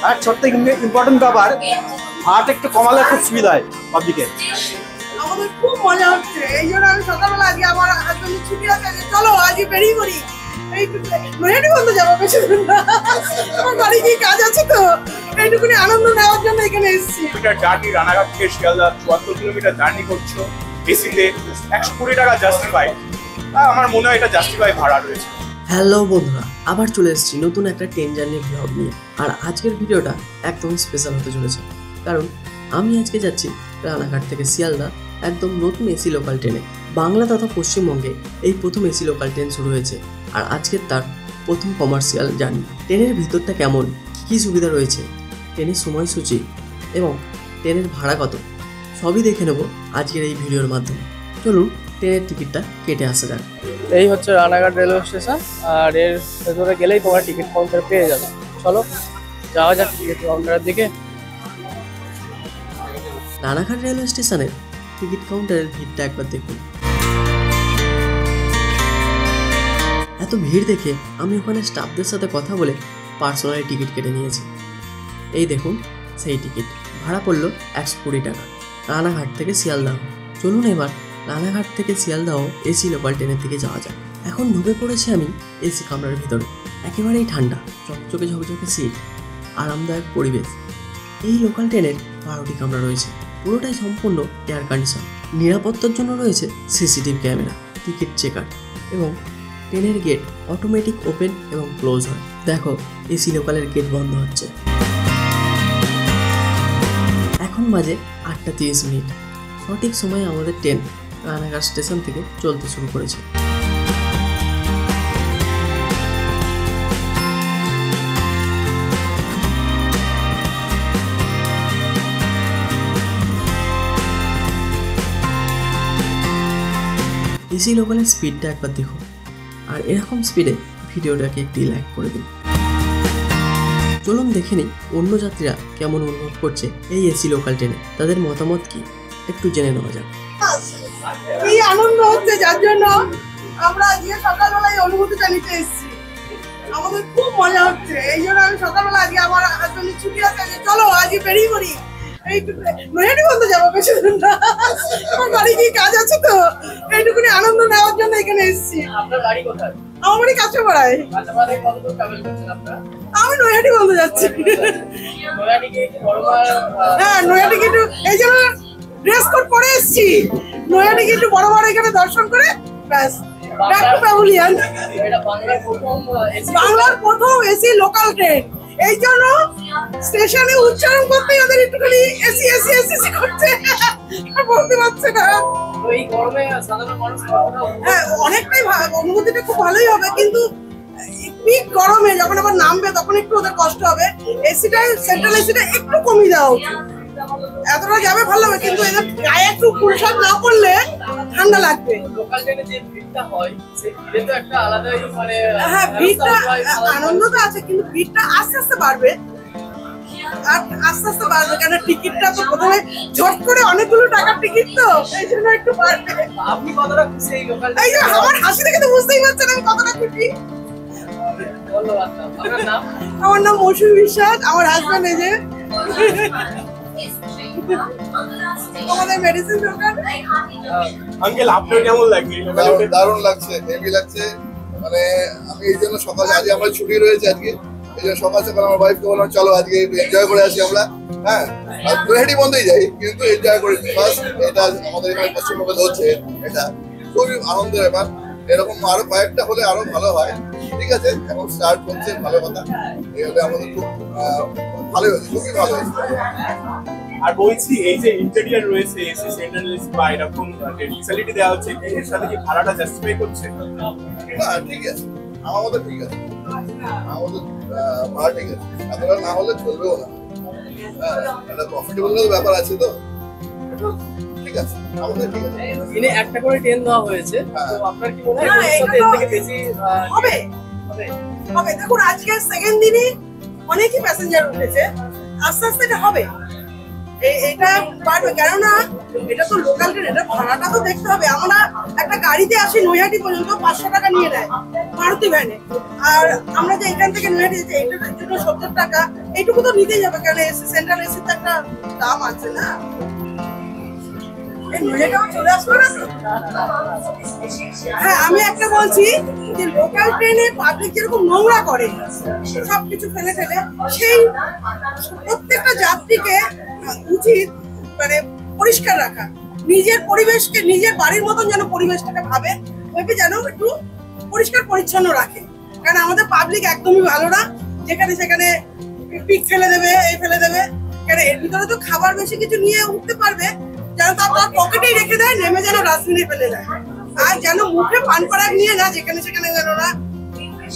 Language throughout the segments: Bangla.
আর ছোট্ট ইম্পর্টেন্ট ব্যাপার, ভাড়াটা একটু কমালে খুব সুবিধা হয় পাবলিকের। আমাদের খুব মজা হচ্ছে, এই জন্য আমি সকালবেলা আজকে আমার হাজবেন্ডের ছুটি আছে, চলো আজকে বেরিয়ে পড়ি। নৈহাটি বন্ধ যাবো, বেশি দূর না, আমার বাড়ি গিয়ে কাজ আছে তো, এইটুকুনি আনন্দ নেওয়ার জন্য এখানে এসেছি। জার্নি রানাঘাট থেকে শিয়ালদা 74 কিলোমিটার জার্নি করছো এসিতে, 120 টাকা জাস্টিফাই। আমার মনে হয় এটা জাস্টিফাই ভাড়া রয়েছে। হ্যালো বন্ধুরা, আবার চলে এসেছি নতুন একটা ট্রেন জার্নি ব্লগ নিয়ে। আর আজকের ভিডিওটা একদম স্পেশাল হতে চলেছে, কারণ আমি আজকে যাচ্ছি রানাঘাট থেকে শিয়ালদা একদম নতুন এসি লোকাল ট্রেনে। বাংলা তথা পশ্চিমবঙ্গে এই প্রথম এসি লোকাল ট্রেন শুরু হয়েছে, আর আজকের তার প্রথম কমার্শিয়াল জার্নি। ট্রেনের ভিতরটা কেমন, কী সুবিধা রয়েছে, ট্রেনের সময়সূচি এবং ট্রেনের ভাড়া কত, সবই দেখে নেব আজকের এই ভিডিওর মাধ্যমে। চলুন ট্রেনের টিকিটটা কেটে আসা যাক। এই হচ্ছে রানাঘাট রেলওয়ে স্টেশন, আর এর ভেতরে গেলেই তোমার টিকিট কাউন্টার পেয়ে যাবে। চলো যাওয়া যাক টিকিট কাউন্টারের দিকে। রানাঘাট রেলওয়ে স্টেশনের টিকিট কাউন্টারের ভিড়টা একবার দেখুন। এত ভিড় দেখে আমি ওখানে স্টাফদের সাথে কথা বলে পার্সোনালি টিকিট কেটে নিয়েছি। এই দেখুন সেই টিকিট, ভাড়া পড়লো 120 টাকা, রানাঘাট থেকে শিয়ালদাহ। চলুন এবার রানাঘাট থেকে শিয়ালদাহ এসি লোকাল ট্রেনের দিকে যাওয়া যায়। এখন ঢুকে পড়েছি আমি এসি কামরার ভিতরে। একেবারেই ঠান্ডা, চকচকে ঝকঝকে সিট, আরামদায়ক পরিবেশ। এই লোকাল ট্রেনের 12টি কামরা রয়েছে, পুরোটাই সম্পূর্ণ এয়ার কন্ডিশন। নিরাপত্তার জন্য রয়েছে সিসিটিভি ক্যামেরা, টিকিট চেকার এবং ট্রেনের গেট অটোমেটিক ওপেন এবং ক্লোজ হয়। দেখো এসি লোকালের গেট বন্ধ হচ্ছে। এখন বাজে 8:30। সঠিক সময়ে আমাদের ট্রেন রানাঘাট স্টেশন থেকে চলতে শুরু করেছে। এসি লোকালের স্পিডটা একবার দেখুন, আর এরকম স্পিডে ভিডিওটাকে একটি লাইক করে দিন। চলুন দেখে নিই অন্য যাত্রীরা কেমন অনুভব করছে এই এসি লোকাল ট্রেনে, তাদের মতামত কি একটু জেনে নেওয়া যাক। এই আনন্দ হচ্ছে, যার জন্য আমরা আজকে সকালবেলায় অনুভূতিটা নিতে এসেছি। আমাদের খুব মজা হচ্ছে, এই জন্য আমি সকালবেলা আজকে আমার হাজবেন্ডের ছুটি আছে, চলো আজকে বেরিয়ে পড়ি। নৈহাটি বন্ধ যাবো, বেশি দূর না, আমার বাড়ি গিয়ে কাজ আছে তো, এইটুকুনি আনন্দ নেওয়ার জন্য এখানে এসেছি। আপনার বাড়ি কোথায়? আমার বাড়ি কাঁচরাপাড়ায়। কাঁচরাপাড়া কত দূর ট্রাভেল করছেন আপনারা? আমি নৈহাটি বন্ধ যাচ্ছি। নৈহাটি গিয়ে কি বড়মার? হ্যাঁ, নৈহাটি গিয়ে এই জন্য ড্রেস কোড পরে এসেছি। নৈহাটি গিয়ে একটু বড় বড় এখানে দর্শন করে ব্যাস ব্যাক টু প্যাভিলিয়ন। এটা বাংলার প্রথম এসি লোকাল ট্রেন, এই জন্য স্টেশনে উচ্চারণ করতে ওদের একটুখানি এসি এসি এসি করছে, বলতে পারছে না। এই গরমে সাধারণ মানুষ হ্যাঁ, অনেকটাই অনুভূতিটা খুব ভালোই হবে, কিন্তু পিক গরমে যখন আবার নামবে তখন একটু ওদের কষ্ট হবে। এসিটা, সেন্ট্রাল এসিটা একটু কমিয়ে দেওয়া উচিত। এতটা যাবে ভালো হবে, কিন্তু এদের গায়ে একটু ফুলশাক না করলে ঠান্ডা লাগবে। লোকাল ট্রেনে যে ভিড়টা হয়, সেই ভিড়ে তো একটা আলাদাই মানে হ্যাঁ, ভিড়টা আনন্দ তো আছে, কিন্তু ভিড়টা আস্তে আস্তে বাড়বে, আর আস্তে আস্তে বাড়বে, কেন টিকিটটা তো প্রথমে ঝট করে অনেকগুলো টাকার টিকিট, তো এই জন্য একটু বাড়বে। আপনি কতটা খুশি এই লোকাল? এই যে আমার হাসি দেখে তো বুঝতেই পারছেন আমি কতটা খুশি। ধন্যবাদ। আপনার নাম? আমার নাম মৌসুমী বিশ্বাস, আমার হাজবেন্ড এই যে আমাদের মেডিসিন দোকান। আঙ্কেল আপনার কেমন লাগছে? দারুণ লাগছে, হেভি লাগছে। মানে আমি এই জন্য সকালে, আজকে আমার ছুটি রয়েছে আজকে, এই জন্য সকাল সকাল আমার ওয়াইফকে বললাম চলো আজকে একটু এনজয় করে আসি আমরা। হ্যাঁ, নৈহাটি বন্ধই যাই, কিন্তু এনজয় করি। ফার্স্ট এটা আমাদের এখানে পশ্চিমবঙ্গে হচ্ছে, এটা খুবই আনন্দের ব্যাপার। এরকম আরো কয়েকটা হলে আরো ভালো হয়। ঠিক আছে, এখন স্টার্ট করছে, ভালো কথা। এইভাবে আমাদের খুব ভালো হয়েছে, খুবই ভালো হয়েছে। আর বলছি এই যে ইন্টেরিয়র রয়েছে, এসি সেন্ট্রাল এসি বা এরকম ফ্যাসিলিটি দেওয়া হচ্ছে, এর সাথে কি ভাড়াটা জাস্টিফাই করছে? না, ঠিক আছে, আমার মতো ঠিক আছে, আমাদের ভাড়া ঠিক আছে। এতটা না হলে চলবেও না। হ্যাঁ, একটা প্রফিটেবল ব্যাপার আছে, তো ঠিক আছে, আমাদের ঠিক আছে। দিনে একটা করে ট্রেন দেওয়া হয়েছে, তো আপনার কি মনে হয় ভবিষ্যতে এর থেকে বেশি হবে? হবে, দেখুন আজকে সেকেন্ড দিনে অনেকই প্যাসেঞ্জার উঠেছে, আস্তে আস্তে এটা হবে। এটা পারবে, কেননা এটা তো লোকাল ট্রেন, এটা ভাড়াটা তো দেখতে হবে। আমরা একটা গাড়িতে আসি নৈহাটি পর্যন্ত 500 টাকা নিয়ে নেয় মারুতি ভ্যানে, আর আমরা যে এখান থেকে নৈহাটি যেতে এটার জন্য 70 টাকা, এইটুকু তো নিতেই যাবে, কারণ এসি সেন্ট্রাল এসির তো একটা দাম আছে না। হ্যাঁ, আমি একটা বলছি যে লোকাল ট্রেনে পাবলিক যেরকম নোংরা করে সবকিছু ফেলে ফেলে, সেই প্রত্যেকটা যাত্রীকে উচিত মানে পরিষ্কার রাখা, নিজের পরিবেশকে নিজের বাড়ির মতন যেন পরিবেশটাকে ভাবে, ভেবে যেন একটু পরিষ্কার পরিচ্ছন্ন রাখে। কারণ আমাদের পাবলিক একদমই ভালো না, যেখানে সেখানে পিক ফেলে দেবে, এই ফেলে দেবে। কারণ এর ভিতরে তো খাবার বেশি কিছু নিয়ে উঠতে পারবে, যেন তার পকেটেই রেখে দেয়, নেমে যেন ডাস্টবিনে ফেলে দেয়, আর যেন মুখে পান পরাগ নিয়ে না যেখানে সেখানে যেন না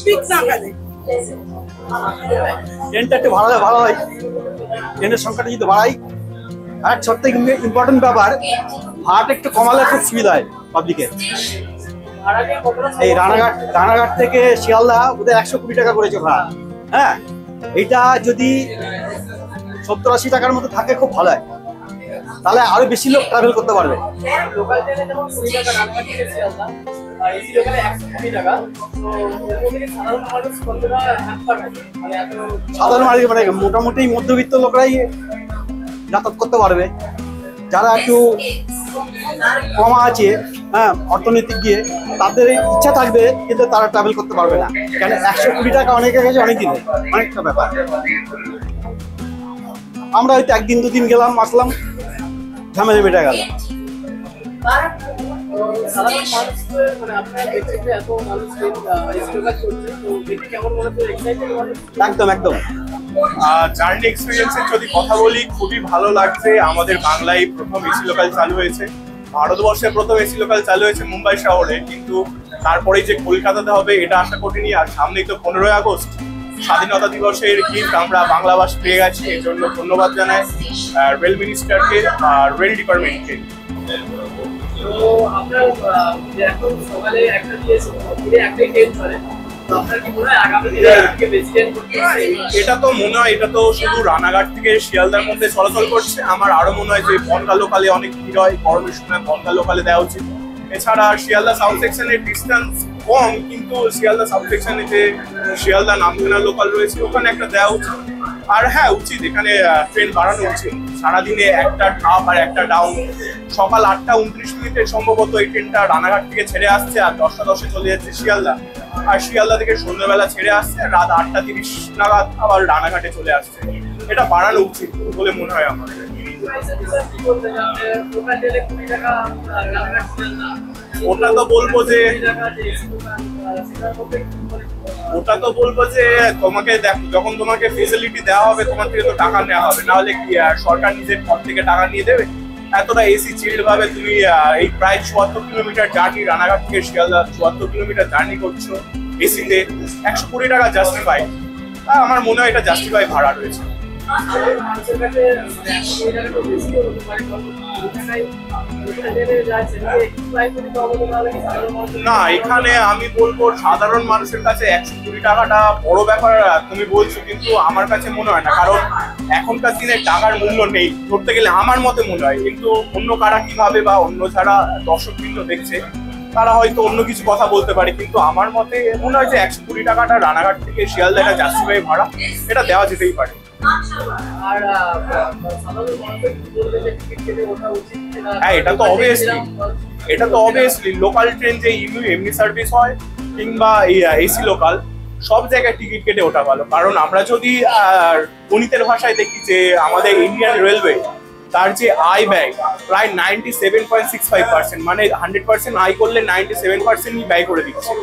পিক না ফেলে। ট্রেনটা একটু ভাড়া ভালো হয়, ট্রেনের সংখ্যাটা যদি বাড়াই। আর সব থেকে ইম্পর্টেন্ট ব্যাপার, ভাড়াটা একটু কমালে খুব সুবিধা হয় পাবলিকের। এই রানাঘাট থেকে শিয়ালদা ওদের 120 টাকা করেছে ভাড়া। হ্যাঁ, এটা যদি 70-80 টাকার মতো থাকে খুব ভালো হয়, তাহলে আরো বেশি লোক ট্রাভেল করতে পারবে। লোকাল ট্রেনে যেমন 20 টাকা রানাঘাট থেকে শিয়ালদা, আর এসি লোকালে 120 টাকা। তো এর মধ্যে সাধারণ মানুষ কতটা হ্যাপ পাবে? মানে এত সাধারণ মানুষ মানে মোটামুটি মধ্যবিত্ত লোকরাই যাতায়াত করতে পারবে। যারা একটু কমা আছে, হ্যাঁ, অর্থনৈতিক গিয়ে তাদের ইচ্ছা থাকবে, কিন্তু তারা ট্রাভেল করতে পারবে না। কেন 120 টাকা অনেকের কাছে অনেক দিনে অনেকটা ব্যাপার। আমরা হয়তো একদিন দুদিন গেলাম আসলাম, ঝামেলা মেটে গেল। সাধারণ মানুষ মানে আপনারা দেখছেন যে এত মানুষ এসি লোকাল চলছে, তো দেখে কেমন মনে হচ্ছে? এক্সাইটেড মানুষ? একদম একদম। জার্নি এক্সপিরিয়েন্সের যদি কথা বলি, খুবই ভালো লাগছে। আমাদের বাংলায় প্রথম এসি লোকাল চালু হয়েছে, ভারতবর্ষে প্রথম এসি লোকাল চালু হয়েছে মুম্বাই শহরে, কিন্তু তারপরেই যে কলকাতাতে হবে এটা আশা করিনি। আর সামনেই তো 15ই আগস্ট, স্বাধীনতা দিবসের গিফট আমরা বাংলাভাষী পেয়ে গেছি, এর জন্য ধন্যবাদ জানাই রেল মিনিস্টারকে আর রেল ডিপার্টমেন্টকে। তো আপনার এখন সকালে একটা দিয়েছে, একটাই ট্রেন চলে, তো আপনার কি মনে হয় আগামী দিনে এর থেকে বেশি ট্রেন করতে হবে? এটা তো মনে হয় এটা তো শুধু রানাঘাট থেকে শিয়ালদার মধ্যে চলাচল করছে। আমার আরো মনে হয় যে বনগা লোকালে অনেক ভিড় হয়, গরমের সময় বনগা লোকালে দেওয়া উচিত। এছাড়া শিয়ালদা সাউথ সেকশনের ডিস্টেন্স কম, কিন্তু শিয়ালদা সাউথ সেকশনে যে শিয়ালদা নামখানা লোকাল রয়েছে ওখানে একটা দেওয়া উচিত। আর হ্যাঁ, উচিত এখানে ট্রেন বাড়ানো উচিত। সারাদিনে একটা আপ আর একটা ডাউন। সকাল 8:29 সম্ভবত এই ট্রেনটা রানাঘাট থেকে ছেড়ে আসছে, আর 10:10 চলে যাচ্ছে শিয়ালদা। আর শিয়ালদা থেকে সন্ধ্যাবেলা ছেড়ে আসছে, রাত 8:30 নাগাদ আবার রানাঘাটে চলে আসছে। এটা বাড়ানো উচিত বলে মনে হয় আমার। ওটা তো বলবো যে তোমাকে যখন তোমাকে ফেসিলিটি দেওয়া হবে তোমার থেকে তো টাকা নেওয়া হবে, না হলে কি সরকার নিজের পর থেকে টাকা নিয়ে দেবে? এতটা এসি চিল্ড ভাবে তুমি এই প্রায় 74 কিলোমিটার জার্নি, রানাঘাট থেকে শিয়ালদা 74 কিলোমিটার জার্নি করছো এসিতে, 120 টাকা জাস্টিফাই। আমার মনে হয় এটা জাস্টিফাই ভাড়া রয়েছে। মানুষের কাছে বেশি হতে পারে, না, এখানে আমি বলবো সাধারণ মানুষের কাছে 120 টাকাটা বড় ব্যাপার তুমি বলছো, কিন্তু আমার কাছে মনে হয় না। কারণ এখনকার দিনে টাকার মূল্য নেই ধরতে গেলে, আমার মতে মনে হয়। কিন্তু অন্য কারা কিভাবে বা অন্য যারা দর্শকবৃন্দ দেখছে তারা হয়তো অন্য কিছু কথা বলতে পারে, কিন্তু আমার মতে মনে হয় যে 120 টাকাটা রানাঘাট থেকে শিয়ালদা এটা জাস্টিফাই ভাড়া, এটা দেওয়া যেতেই পারে। আর সাধারণ মানুষের কি বলবে যে টিকিট কেটে ওঠা উচিত কিনা? হ্যাঁ, এটা তো অবভিয়াসলি লোকাল ট্রেন যে এমনি সার্ভিস হয় কিংবা এসি লোকাল, সব জায়গায় টিকিট কেটে ওঠা ভালো। কারণ আমরা যদি গণিতের ভাষায় দেখি যে আমাদের ইন্ডিয়ান রেলওয়ে তার যে আয় ব্যয় প্রায় 97.65%, মানে 100% আয় করলে 97%ই ব্যয় করে দিচ্ছে।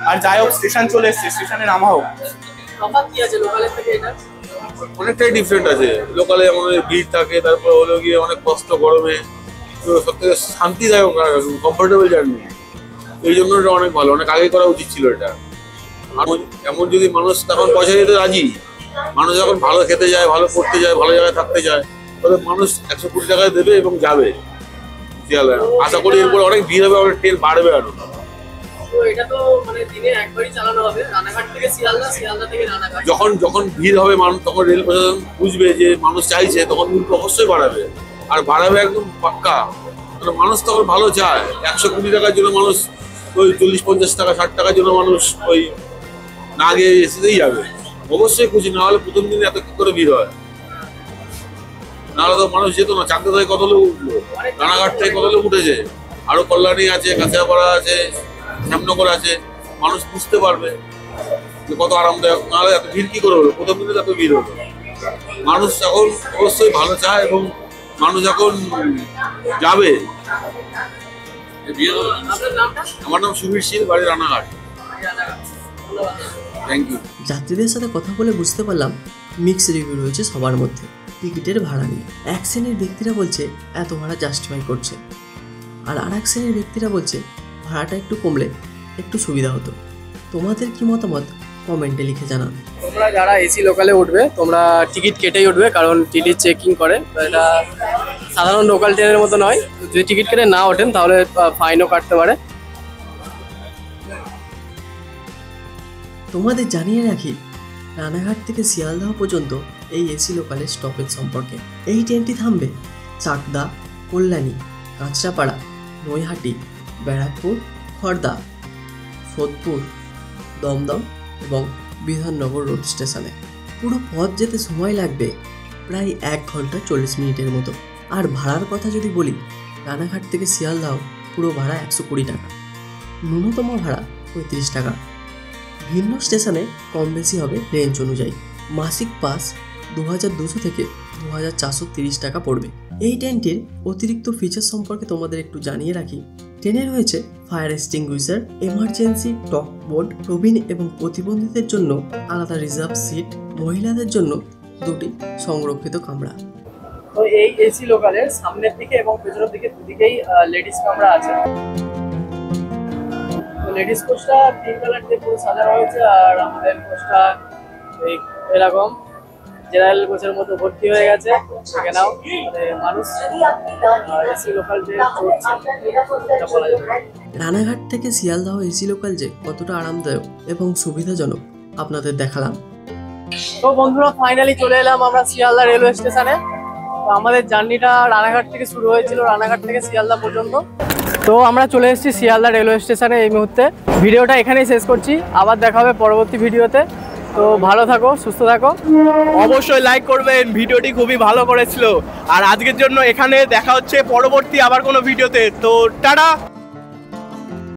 আর যাই হোক, স্টেশন চলে এসছে, স্টেশনে নামা হোক। তফাৎ কি আছে লোকালের থেকে এটা? অনেকটাই ডিফারেন্ট আছে। লোকালে আমাদের ভিড় থাকে, তারপর হলো গিয়ে অনেক কষ্ট গরমে, তো সব থেকে শান্তিদায়ক আর কমফোর্টেবল জার্নি। এই জন্য এটা অনেক ভালো, অনেক আগে করা উচিত ছিল এটা। এমন যদি মানুষ তখন পয়সা দিতে রাজি, মানুষ যখন ভালো খেতে যায়, ভালো পড়তে যায়, ভালো জায়গায় থাকতে যায়, তাহলে মানুষ 120 টাকায় দেবে এবং যাবে শিয়ালদা। আশা করি এরপরে অনেক ভিড় হবে, অনেক ট্রেন বাড়বে আরো। তো এটা তো মানে দিনে একবারই চালানো হবে, রানাঘাট থেকে শিয়ালদা, শিয়ালদা থেকে রানাঘাট। যখন ভিড় হবে মানুষ, তখন রেল প্রশাসন বুঝবে যে মানুষ চাইছে, তখন মূল্য অবশ্যই বাড়াবে, আর বাড়াবে একদম পাক্কা। মানে মানুষ তখন ভালো চায়। 120 টাকার জন্য মানুষ ওই 40-50 টাকা 60 টাকার জন্য মানুষ ওই না গিয়ে এসেতেই যাবে। অবশ্যই খুশি, না হলে প্রথম দিনে এত কি করে ভিড় হয়, নাহলে তো মানুষ যেত না। চাকদা থেকে কত লোক উঠলো, রানাঘাট থেকে কত লোক উঠেছে, আরো কল্যাণী আছে, কাছিয়াপাড়া আছে, শ্যামনগর আছে। মানুষ বুঝতে পারবে যে কত আরামদায়ক, নাহলে এত ভিড় কি করে হলো, প্রথম দিনে এত ভিড় হলো। মানুষ এখন অবশ্যই ভালো চায় এবং মানুষ এখন যাবে। আপনার নামটা? আমার নাম সুবীর শীল, বাড়ি রানাঘাট। Thank you. যাত্রীদের সাথে কথা বলে বুঝতে পারলাম মিক্স রিভিউ রয়েছে সবার মধ্যে টিকিটের ভাড়া নিয়ে। এক শ্রেণীর ব্যক্তিরা বলছে এত ভাড়া জাস্টিফাই করছে, আর এক শ্রেণীর ব্যক্তিরা বলছে ভাড়াটা একটু কমলে একটু সুবিধা হতো। তোমাদের কি মতামত কমেন্টে লিখে জানান। তোমরা যারা এসি লোকালে উঠবে তোমরা টিকিট কেটেই উঠবে, কারণ টিকিট চেকিং করে। এটা সাধারণ লোকাল ট্রেনের মতো নয়, যদি টিকিট কেটে না ওঠেন তাহলে ফাইনও কাটতে পারে। তোমাদের জানিয়ে রাখি রানাঘাট থেকে শিয়ালদহ পর্যন্ত এই এসি লোকালের স্টপেজ সম্পর্কে। এই ট্রেনটি থামবে চাকদা, কল্যাণী, কাঁচরাপাড়া, নৈহাটি, ব্যারাকপুর, খড়দা, সোদপুর, দমদম এবং বিধাননগর রোড স্টেশনে। পুরো পথ যেতে সময় লাগবে প্রায় 1 ঘন্টা 40 মিনিটের মতো। আর ভাড়ার কথা যদি বলি, রানাঘাট থেকে শিয়ালদহ পুরো ভাড়া 120 টাকা, ন্যূনতম ভাড়া 35 টাকা। ভিন্ন স্টেশনে কম বেশি হবে রেঞ্জ অনুযায়ী। মাসিক পাস 2200 থেকে 2430 টাকা পড়বে। এই ট্রেনটির অতিরিক্ত ফিচার সম্পর্কে তোমাদের একটু জানিয়ে রাখি। ট্রেনে রয়েছে ফায়ার এক্সটিংগুইশার, এমার্জেন্সি টক বোর্ড, প্রবীণ এবং প্রতিবন্ধীদের জন্য আলাদা রিজার্ভ সিট, মহিলাদের জন্য 2টি সংরক্ষিত কামরা। তো এই এসি লোকালের সামনের দিকে এবং পেছনের দিকে দুদিকেই লেডিস কামরা আছে। লেডিস কোচটা পিঙ্ক কালার দিয়ে পুরো সাজানো হয়েছে, আর আমাদের কোচটা এই এরকম জেনারেল কোচের মতো ভর্তি হয়ে গেছে। সেখানেও মানে মানুষ এসি লোকাল ট্রেন চড়ছে, এটা বলা যাবে। রানাঘাট থেকে শিয়ালদহ এসি লোকাল যে কতটা আরামদায়ক এবং সুবিধাজনক আপনাদের দেখালাম। তো বন্ধুরা, ফাইনালি চলে এলাম আমরা শিয়ালদা রেলওয়ে স্টেশনে। তো আমাদের জার্নিটা রানাঘাট থেকে শুরু হয়েছিল, রানাঘাট থেকে শিয়ালদা পর্যন্ত। তো আমরা চলে এসেছি শিয়ালদা রেলওয়ে স্টেশনে এই মুহূর্তে। ভিডিওটা এখানেই শেষ করছি, আবার দেখা হবে পরবর্তী ভিডিওতে। তো ভালো থাকো, সুস্থ থাকো। অবশ্যই লাইক করবেন, ভিডিওটি খুবই ভালো করেছিল। আর আজকের জন্য এখানে দেখা হচ্ছে পরবর্তী আবার কোনো ভিডিওতে। তো টাটা।